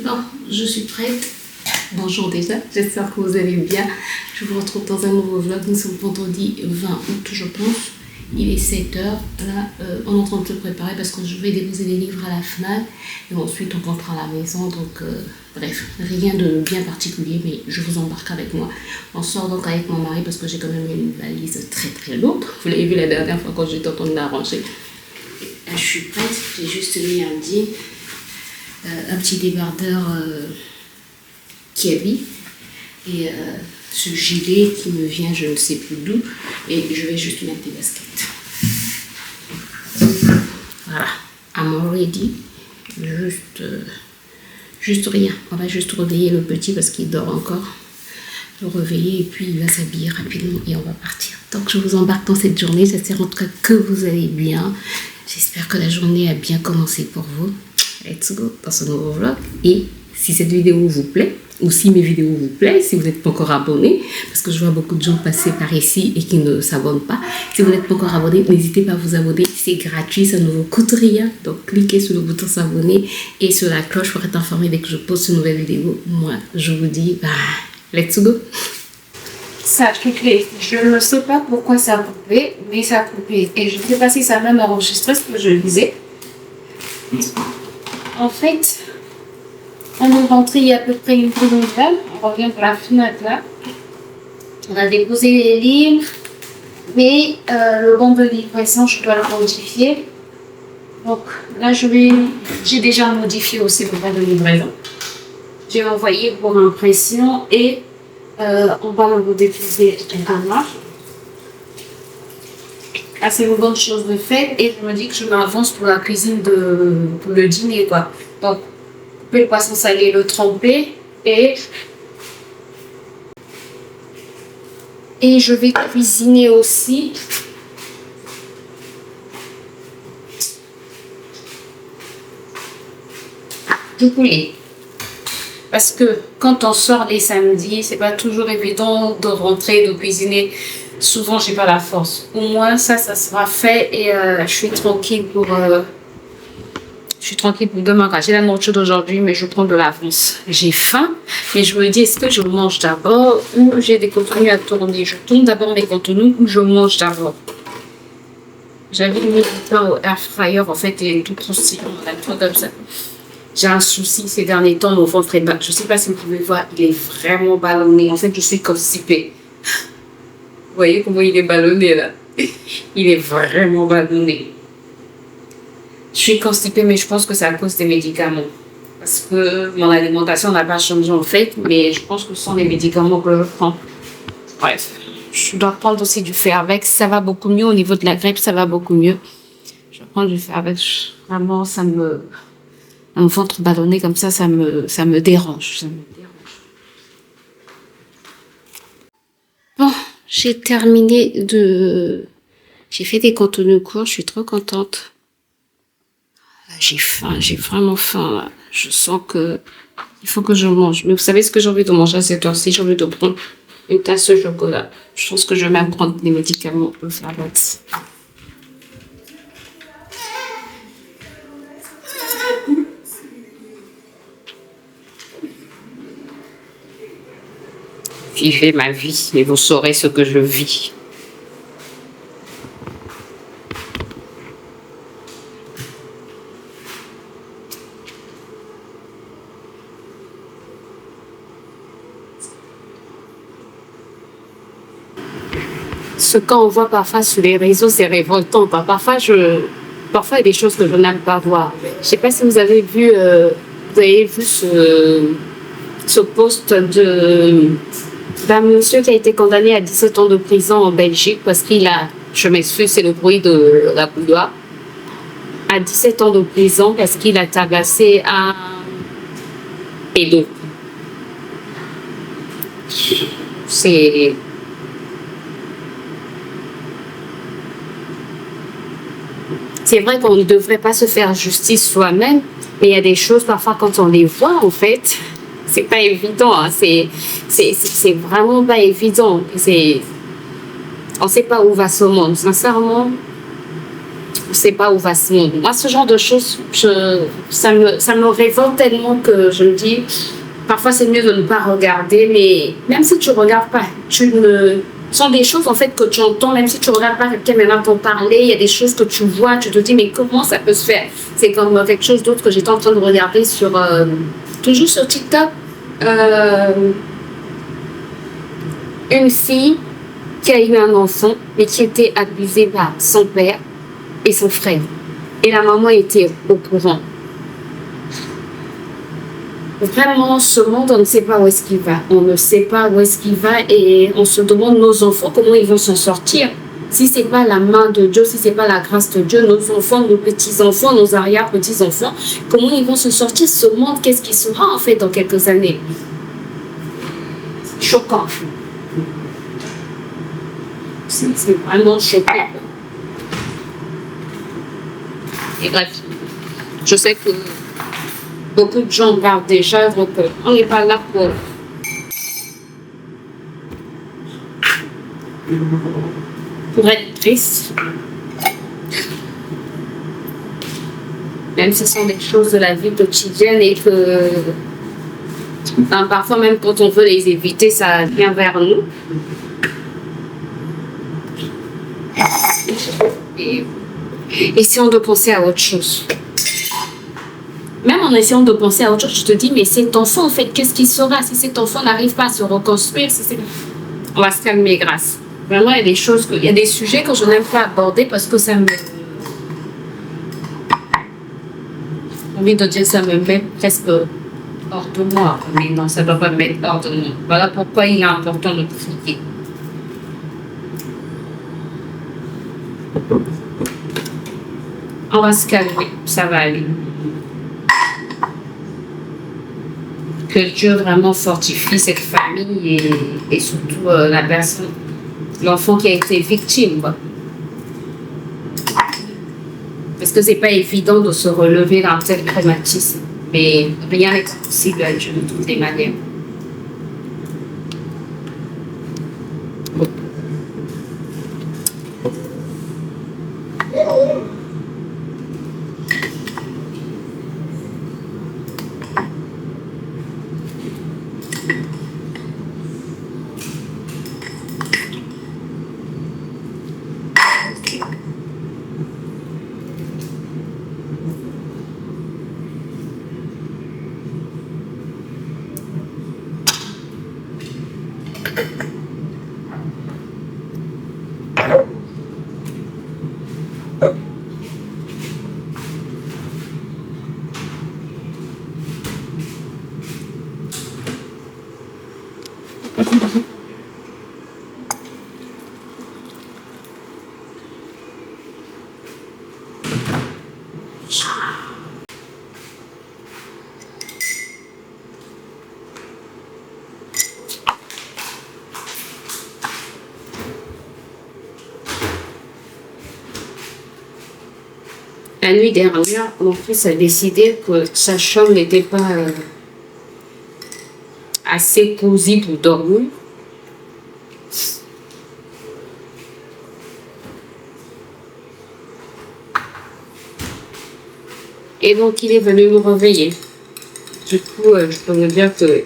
Bon, je suis prête. Bonjour déjà, j'espère que vous allez bien. Je vous retrouve dans un nouveau vlog. Nous sommes vendredi 20 août, je pense. Il est 7h. Là, on est en train de se préparer parce que je vais déposer les livres à la FNAC. Et ensuite, on rentre à la maison. Donc, bref, rien de bien particulier, mais je vous embarque avec moi. On sort donc avec mon mari parce que j'ai quand même une valise très très lourde. Vous l'avez vu la dernière fois quand j'étais en train de la ranger. Là, je suis prête. J'ai juste mis un jean, un petit débardeur Kiabi et ce gilet qui me vient je ne sais plus d'où, et je vais juste mettre des baskets. Voilà, I'm ready. Juste rien, on va juste réveiller le petit parce qu'il dort encore, le réveiller et puis il va s'habiller rapidement et on va partir. Donc je vous embarque dans cette journée. J'espère en tout cas que vous allez bien. J'espère que la journée a bien commencé pour vous. Let's go dans ce nouveau vlog. Et si cette vidéo vous plaît, ou si mes vidéos vous plaisent, si vous n'êtes pas encore abonné, parce que je vois beaucoup de gens passer par ici et qui ne s'abonnent pas. Si vous n'êtes pas encore abonné, n'hésitez pas à vous abonner, c'est gratuit, ça ne vous coûte rien. Donc cliquez sur le bouton s'abonner et sur la cloche pour être informé dès que je poste une nouvelle vidéo. Moi, je vous dis, let's go. Ça a coupé. Je ne sais pas pourquoi ça a coupé, mais ça a coupé. Et je ne sais pas si ça a même enregistré ce que je disais. En fait, on est rentré il y a à peu près une demi-heure. On revient de la fenêtre là. On a déposé les livres, mais le bon de livraison, je dois le modifier. Donc là, j'ai déjà modifié aussi le bon de livraison. J'ai envoyé pour impression et on va le redéposer en noir. Ah, c'est une bonne chose de fait et je me dis que je m'avance pour la cuisine pour le dîner quoi. Donc couper le poisson salé, le tremper et je vais cuisiner aussi du poulet. Parce que quand on sort les samedis, c'est pas toujours évident de rentrer, de cuisiner. Souvent, j'ai pas la force. Au moins, ça sera fait et je suis tranquille pour demain. J'ai la nourriture d'aujourd'hui, mais je prends de l'avance. J'ai faim, mais je me dis, est-ce que je mange d'abord ou j'ai des contenus à tourner? Je tourne d'abord mes contenus ou je mange d'abord. J'avais mis du pain au air fryer, en fait, et tout croustillant, un truc comme ça. J'ai un souci ces derniers temps, mon ventre est bas. Je sais pas si vous pouvez voir, il est vraiment ballonné. En fait, je suis constipée. voyez comment il est ballonné là. Il est vraiment ballonné. Je suis constipée, mais je pense que c'est à cause des médicaments. Parce que mon alimentation n'a pas changé en fait, mais je pense que ce sont les médicaments que je prends. Bref, je dois prendre aussi du Fervex. Ça va beaucoup mieux au niveau de la grippe, ça va beaucoup mieux. Je prends du Fervex. Vraiment, un ventre ballonné comme ça me dérange. Ça me dérange. Bon, j'ai fait des contenus courts, je suis trop contente. J'ai faim, j'ai vraiment faim là. Je sens que il faut que je mange. Mais vous savez ce que j'ai envie de manger à cette heure-ci? J'ai envie de prendre une tasse de chocolat. Je pense que je vais même prendre des médicaments pour faire l'autre. Vivez ma vie et vous saurez ce que je vis. Ce qu'on voit parfois sur les réseaux, c'est révoltant. Parfois, il y a des choses que je n'aime pas voir. Je ne sais pas si vous avez vu ce post d'un monsieur qui a été condamné à 17 ans de prison en Belgique parce je m'excuse, c'est le bruit de la bouilloire, à 17 ans de prison parce qu'il a tabassé un pédo. C'est vrai qu'on ne devrait pas se faire justice soi-même, mais il y a des choses, parfois, quand on les voit, en fait, c'est pas évident. Hein. C'est vraiment pas évident. On sait pas où va ce monde. Sincèrement, on sait pas où va ce monde. Moi, ce genre de choses, ça me révolte tellement que je me dis, parfois, c'est mieux de ne pas regarder, mais même si tu regardes pas, ce sont des choses en fait que tu entends, même si tu ne regardes pas quelqu'un maintenant t'en parler, il y a des choses que tu vois, tu te dis mais comment ça peut se faire? C'est comme quelque chose d'autre que j'étais en train de regarder toujours sur TikTok. Une fille qui a eu un enfant mais qui était abusée par son père et son frère. Et la maman était au courant. Vraiment, ce monde, on ne sait pas où est-ce qu'il va. On ne sait pas où est-ce qu'il va et on se demande nos enfants comment ils vont s'en sortir. Si c'est pas la main de Dieu, si c'est pas la grâce de Dieu, nos enfants, nos petits-enfants, nos arrière-petits-enfants, comment ils vont se sortir ce monde? Qu'est-ce qui sera en fait dans quelques années? Choquant. C'est vraiment choquant. Et bref, je sais que beaucoup de gens regardent déjà, donc on n'est pas là pour être triste. Même si ce sont des choses de la vie quotidienne et que parfois même quand on veut les éviter, ça vient vers nous. Et essayons de penser à autre chose. Même en essayant de penser à autre chose, je te dis, mais cet enfant, en fait, qu'est-ce qu'il sera si cet enfant n'arrive pas à se reconstruire? On va se calmer, grâce. Vraiment, il y a des sujets que je n'aime pas aborder parce que ça me... J'ai envie de dire, ça me met presque hors de moi. Mais non, ça ne doit pas me mettre hors de moi. Voilà pourquoi il est important de prier. On va se calmer, ça va aller. Que Dieu vraiment fortifie cette famille et surtout la personne, l'enfant qui a été victime. Quoi. Parce que c'est pas évident de se relever d'un tel traumatisme. Mais rien n'est possible à Dieu de toutes les manières. La nuit dernière, mon fils a décidé que sa chambre n'était pas assez cosy pour dormir. Et donc, il est venu me réveiller. Du coup, je peux me dire que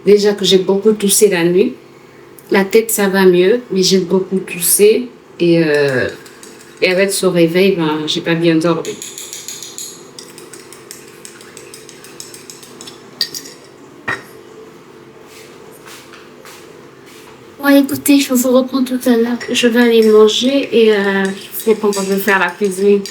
déjà que j'ai beaucoup toussé la nuit, la tête, ça va mieux, mais j'ai beaucoup toussé. Et avec ce réveil, ben, j'ai pas bien dormi. Bon, écoutez, je vous reprends tout à l'heure. Je vais aller manger et je sais comment je vais faire la cuisine.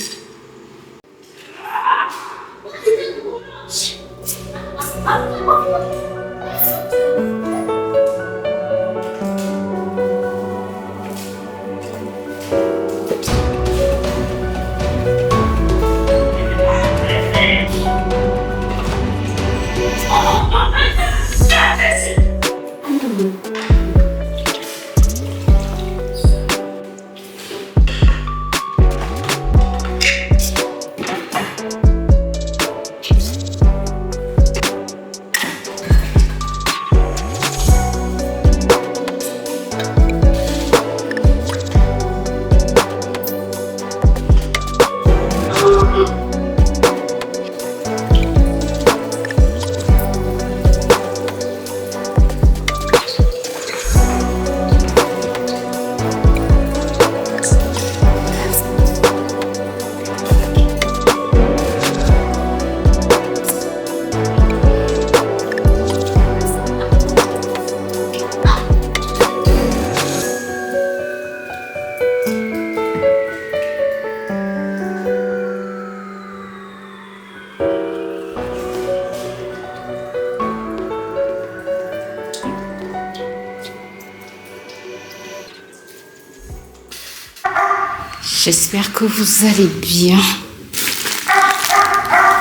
J'espère que vous allez bien.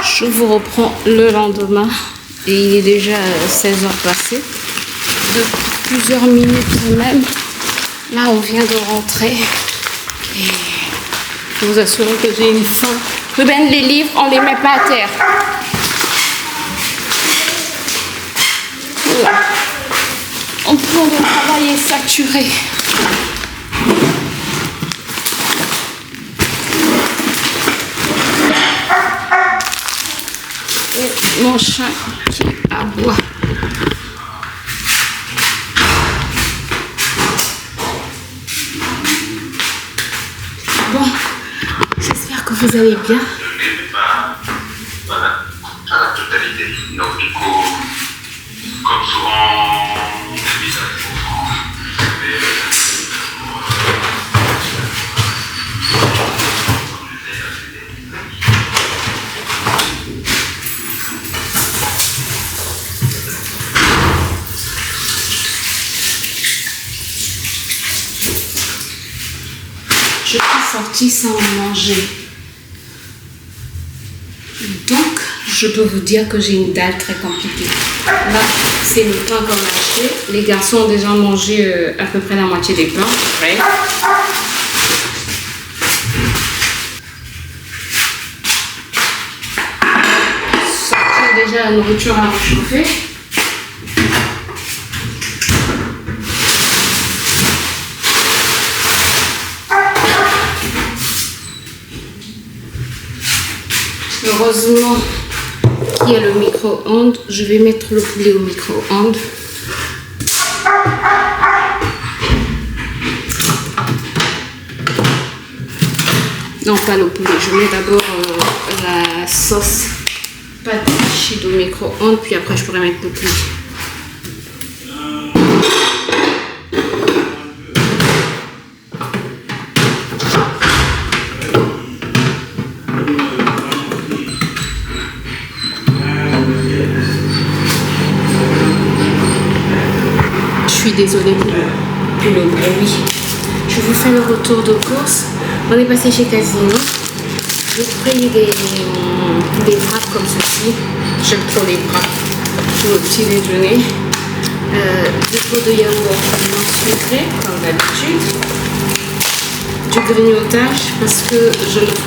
Je vous reprends le lendemain et il est déjà 16 heures passées. Depuis plusieurs minutes même. Là, on vient de rentrer. Et je vous assure que j'ai une faim. Ruben, les livres, on les met pas à terre. Voilà. Mon plan de travail est saturé. Et mon chat qui aboie. Bon, j'espère que vous allez bien. Voilà, à la totalité. Donc du coup, comme souvent, les visages souffrants. Je suis sortie sans manger. Donc, je peux vous dire que j'ai une dalle très compliquée. Là, c'est le pain qu'on a acheté. Les garçons ont déjà mangé à peu près la moitié des pains. Ouais. Sortir déjà la nourriture à réchauffer. Heureusement qu'il y a le micro-ondes. Je vais mettre le poulet au micro-ondes. Non, pas le poulet. Je mets d'abord la sauce pâte chide au micro-ondes, puis après je pourrais mettre le poulet. désolée pour le bruit. Je vous fais le retour de course. On est passé chez Casino. J'ai pris des wraps comme ceci. J'aime trop les wraps pour le petit déjeuner. Des pots de yaourt sucré comme d'habitude. Du grignotage parce que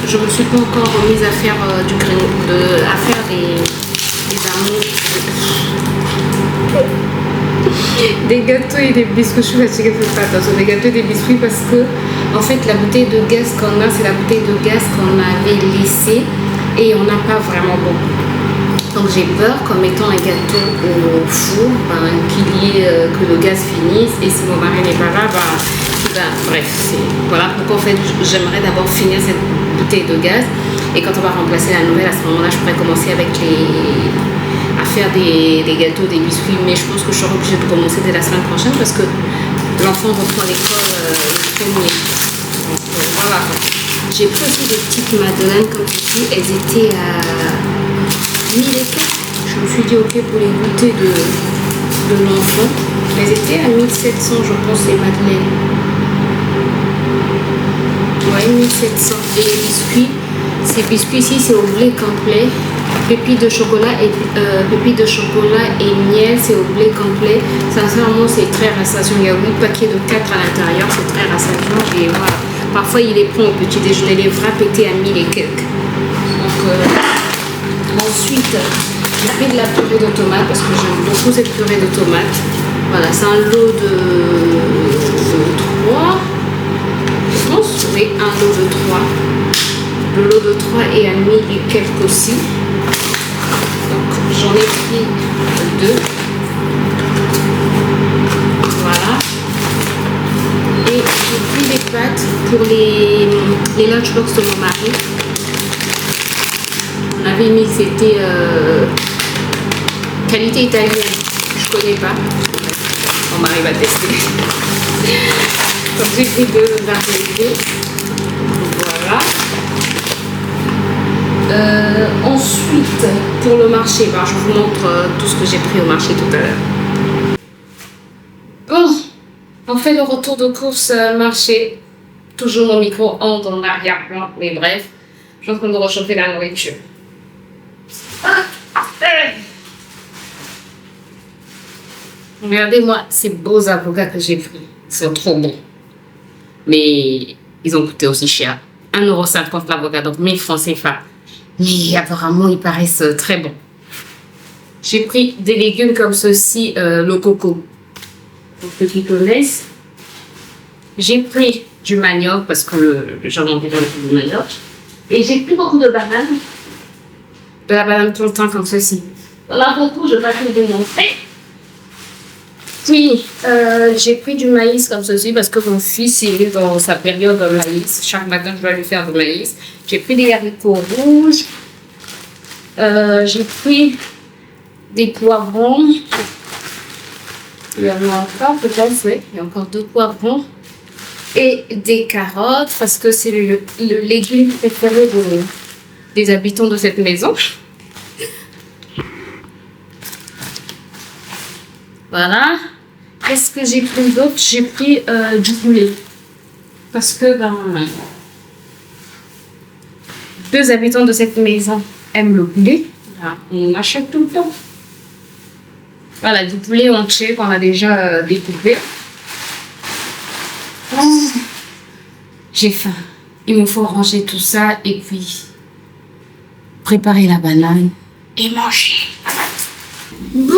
je me suis pas encore remise à faire à faire des amours. Des gâteaux et des biscuits. Je suis fatiguée, faites pas attention. Des gâteaux et des biscuits parce que en fait la bouteille de gaz qu'on a, c'est la bouteille de gaz qu'on avait laissée et on n'a pas vraiment beaucoup. Donc j'ai peur qu'en mettant un gâteau au four, que le gaz finisse et si mon mari n'est pas là, bref, voilà pourquoi en fait j'aimerais d'abord finir cette bouteille de gaz et quand on va remplacer la nouvelle, à ce moment-là je pourrais commencer à faire des gâteaux, des biscuits, mais je pense que je serai obligée de commencer dès la semaine prochaine parce que l'enfant reprend l'école le premier. Donc voilà. J'ai pris aussi des petites madeleines comme ceci, elles étaient à 1000 et quelques. Je me suis dit ok pour les goûter de l'enfant. Elles étaient à 1700 je pense les madeleines. Ouais, 1700. Et les biscuits, ces biscuits ici c'est au blé complet. Pépites de chocolat et miel, c'est au blé complet. Sincèrement, c'est très rassasiant. Il y a 8 paquets de 4 à l'intérieur, c'est très rassasiant. Et voilà. Parfois, il les prend au petit déjeuner. Les wraps étaient à 1000 et quelques. Donc, ensuite, j'ai pris de la purée de tomates parce que j'aime beaucoup cette purée de tomates. Voilà, c'est un lot de 3. Je pense, oui, un lot de 3. Le lot de 3 est à 1000 et quelques aussi. Donc j'en ai pris 2. Voilà. Et j'ai pris des pâtes pour les lunchbox de mon mari. On avait mis que c'était qualité italienne. Je connais pas. Mon mari va tester. Donc j'ai pris 2 variétés. Voilà. Ensuite, pour le marché, je vous montre tout ce que j'ai pris au marché tout à l'heure. Bon, on fait le retour de course marché. Toujours mon micro en arrière-plan, mais bref, je suis en train de réchauffer la nourriture. Regardez-moi ces beaux avocats que j'ai pris. Ils sont trop bons. Mais ils ont coûté aussi cher. 1,50 € l'avocat, donc 1000 francs CFA. Mais apparemment, ils paraissent très bons. J'ai pris des légumes comme ceci, le coco, pour ceux qui connaissent. J'ai pris du manioc, parce que j'en ai déjà du manioc. Et j'ai pris beaucoup de bananes. De la banane tout le temps comme ceci. Là, beaucoup, je vais pas vous démontrer. Puis, j'ai pris du maïs comme ceci parce que mon fils il est dans sa période de maïs. Chaque matin, je vais lui faire du maïs. J'ai pris des haricots rouges. J'ai pris des poivrons. Il y en a encore, peut-être, oui. Il y a encore 2 poivrons. Et des carottes parce que c'est le légume préféré des habitants de cette maison. Voilà. Qu'est-ce que j'ai pris d'autre? J'ai pris du poulet. Parce que 2 habitants de cette maison aiment le poulet. Voilà. On achète tout le temps. Voilà, du poulet entier qu'on a déjà découpé. J'ai faim. Il me faut ranger tout ça et puis préparer la banane et manger. Bon,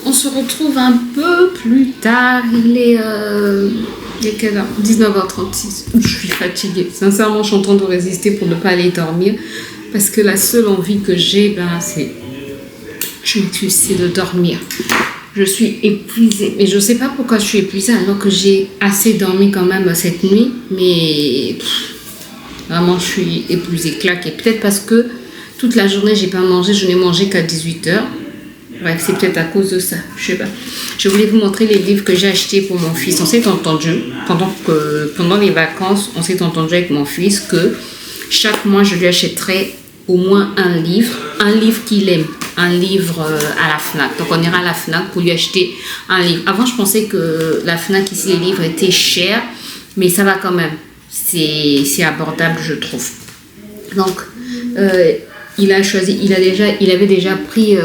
on se retrouve un peu plus tard. Il est quelle heure? 19h36. Je suis fatiguée. Sincèrement, je suis en train de résister pour ne pas aller dormir. Parce que la seule envie que j'ai, c'est de dormir. Je suis épuisée. Mais je ne sais pas pourquoi je suis épuisée alors que j'ai assez dormi quand même cette nuit. Mais vraiment, je suis épuisée, claquée. Peut-être parce que toute la journée, j'ai pas mangé. Je n'ai mangé qu'à 18h. Bref, c'est peut-être à cause de ça, je sais pas. Je voulais vous montrer les livres que j'ai achetés pour mon fils. On s'est entendu, pendant les vacances, on s'est entendu avec mon fils que chaque mois, je lui achèterais au moins un livre qu'il aime. un livre à la FNAC. Donc on ira à la FNAC pour lui acheter un livre. Avant je pensais que la FNAC ici les livres étaient chers, mais ça va quand même. C'est abordable je trouve. Donc il a choisi, il avait déjà pris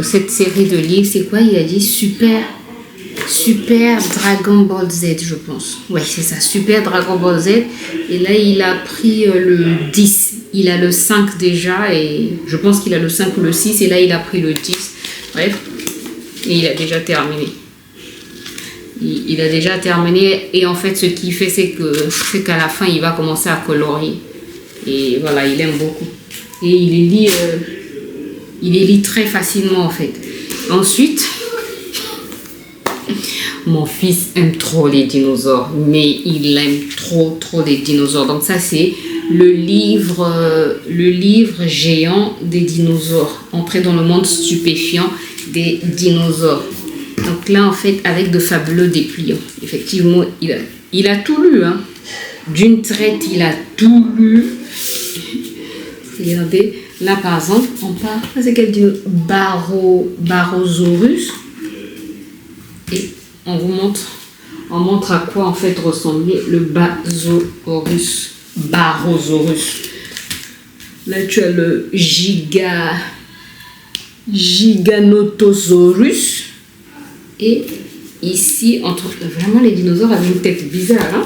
cette série de livres. C'est quoi? Il a dit Super Dragon Ball Z, je pense. Ouais, c'est ça, Super Dragon Ball Z. Et là, il a pris le 10. Il a le 5 déjà, et je pense qu'il a le 5 ou le 6. Et là, il a pris le 10. Bref, et il a déjà terminé. Il a déjà terminé. Et en fait, ce qu'il fait, c'est qu'à la fin, il va commencer à colorier. Et voilà, il aime beaucoup. Et il les lit très facilement, en fait. Ensuite... Mon fils aime trop les dinosaures, mais il aime trop les dinosaures. Donc ça, c'est le livre géant des dinosaures. Entrer dans le monde stupéfiant des dinosaures. Donc là, en fait, avec de fabuleux dépliants. Effectivement, il a tout lu. Hein. D'une traite, il a tout lu. Regardez, là, par exemple, on parle... C'est quel dinosaure? Barosaurus. Et on montre à quoi en fait ressemblait le Barosaurus. Là tu as le Giganotosaurus. Et ici, vraiment les dinosaures avaient une tête bizarre. Hein?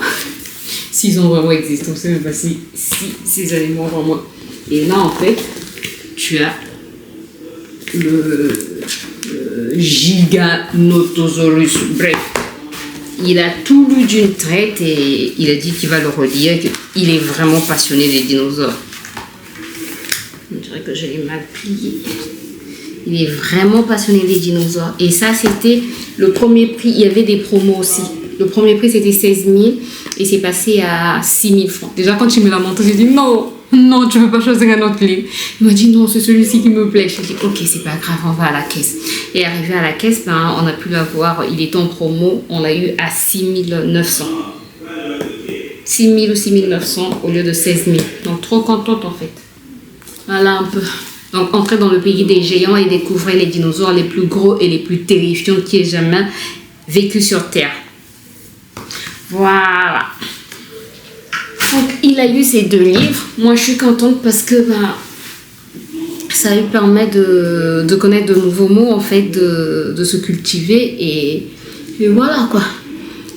S'ils ont vraiment existé, on ne sait même pas si ces animaux ont vraiment. Et là en fait, tu as le Giganotosaurus. Bref, il a tout lu d'une traite et il a dit qu'il va le relire. Il est vraiment passionné des dinosaures. Je dirais que je l'ai mal plié. Il est vraiment passionné des dinosaures. Et ça, c'était le premier prix. Il y avait des promos aussi. Le premier prix, c'était 16 000 et c'est passé à 6 000 francs. Déjà, quand il me l'a montré, j'ai dit non, tu ne peux pas choisir un autre livre. Il m'a dit non, c'est celui-ci qui me plaît. Je dit ok, c'est pas grave, on va à la caisse. Et arrivé à la caisse, on a pu l'avoir. Il était en promo, on l'a eu à 6 900. 6 000 ou 6 900 au lieu de 16 000. Donc, trop contente en fait. Voilà un peu. Donc, entrer dans le pays des géants et découvrir les dinosaures les plus gros et les plus terrifiants qui aient jamais vécu sur Terre. Voilà. Donc, il a eu ces 2 livres. Moi, je suis contente parce que ça lui permet de connaître de nouveaux mots, en fait, de se cultiver. Et voilà, quoi.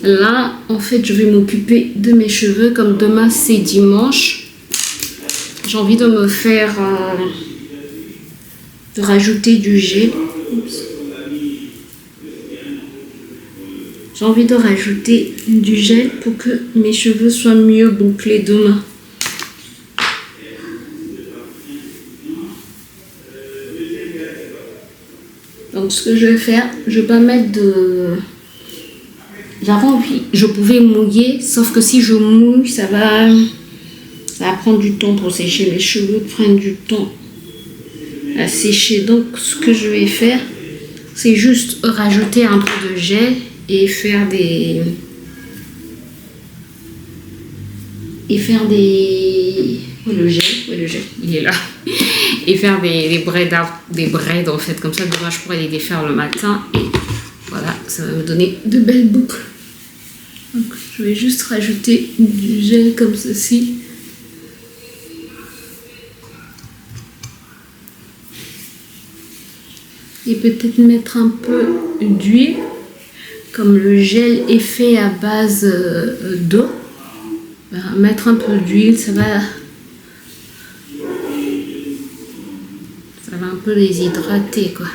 Là, en fait, je vais m'occuper de mes cheveux. Comme demain, c'est dimanche. J'ai envie de me faire... de rajouter du gel. J'ai envie de rajouter du gel pour que mes cheveux soient mieux bouclés demain. Donc ce que je vais faire, je vais pas mettre de... J'avais envie, je pouvais mouiller, sauf que si je mouille, ça va prendre du temps pour sécher. Mes cheveux prennent du temps à sécher. Donc ce que je vais faire, c'est juste rajouter un peu de gel et faire des le gel, il est là. Et faire des braids en fait, comme ça demain je pourrais les défaire le matin et voilà, ça va me donner de belles boucles. Donc je vais juste rajouter du gel comme ceci. Et peut-être mettre un peu d'huile, comme le gel est fait à base d'eau. Mettre un peu d'huile, ça va un peu les hydrater, quoi.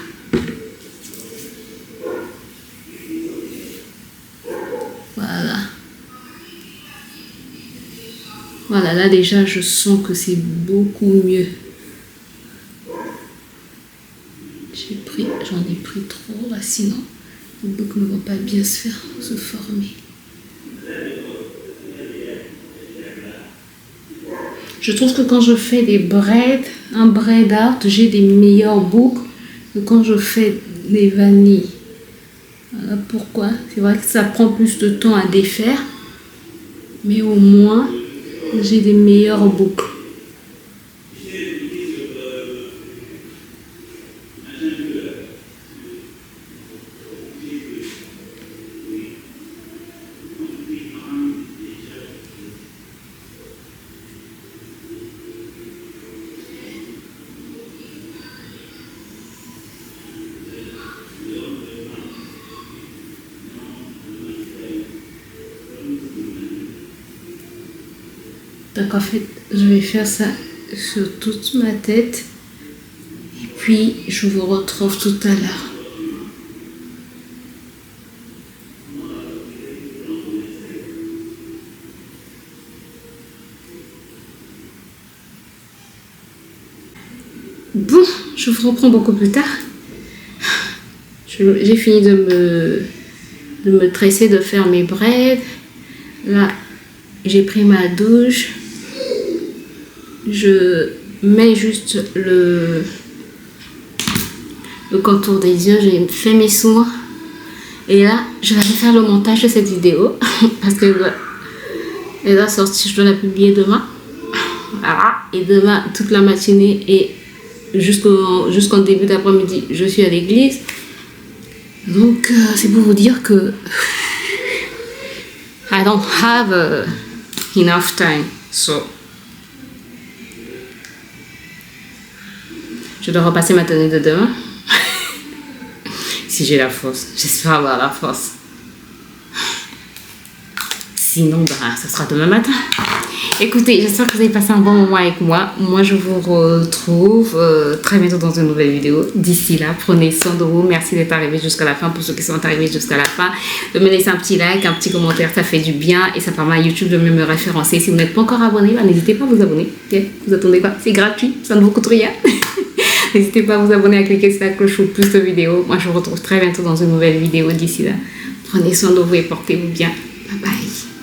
Voilà, là déjà je sens que c'est beaucoup mieux. J'en ai pris trop là, sinon les boucles ne vont pas bien se former. Je trouve que quand je fais un braid art, j'ai des meilleures boucles que quand je fais des vanilles. Voilà pourquoi. C'est vrai que ça prend plus de temps à défaire, mais au moins j'ai des meilleures boucles. Donc en fait, je vais faire ça sur toute ma tête. Et puis, je vous retrouve tout à l'heure. Bon, je vous reprends beaucoup plus tard. J'ai fini de me tresser, de faire mes braids. Là, j'ai pris ma douche. Je mets juste le contour des yeux. J'ai fait mes soins. Et là, je vais faire le montage de cette vidéo. Parce que elle va sortir, je dois la publier demain. Voilà. Et demain, toute la matinée et jusqu'en début d'après-midi, je suis à l'église. Donc, c'est pour vous dire que I don't have enough time. So, je dois repasser ma tenue de demain. Si j'ai la force. J'espère avoir la force. Sinon, ça sera demain matin. Écoutez, j'espère que vous avez passé un bon moment avec moi. Moi, je vous retrouve très bientôt dans une nouvelle vidéo. D'ici là, prenez soin de vous. Merci d'être arrivés jusqu'à la fin. Pour ceux qui sont arrivés jusqu'à la fin, de me laisser un petit like, un petit commentaire. Ça fait du bien et ça permet à YouTube de mieux me référencer. Si vous n'êtes pas encore abonné, n'hésitez pas à vous abonner. Vous attendez pas, c'est gratuit, ça ne vous coûte rien. N'hésitez pas à vous abonner, à cliquer sur la cloche pour plus de vidéos. Moi, je vous retrouve très bientôt dans une nouvelle vidéo. D'ici là, prenez soin de vous et portez-vous bien. Bye bye.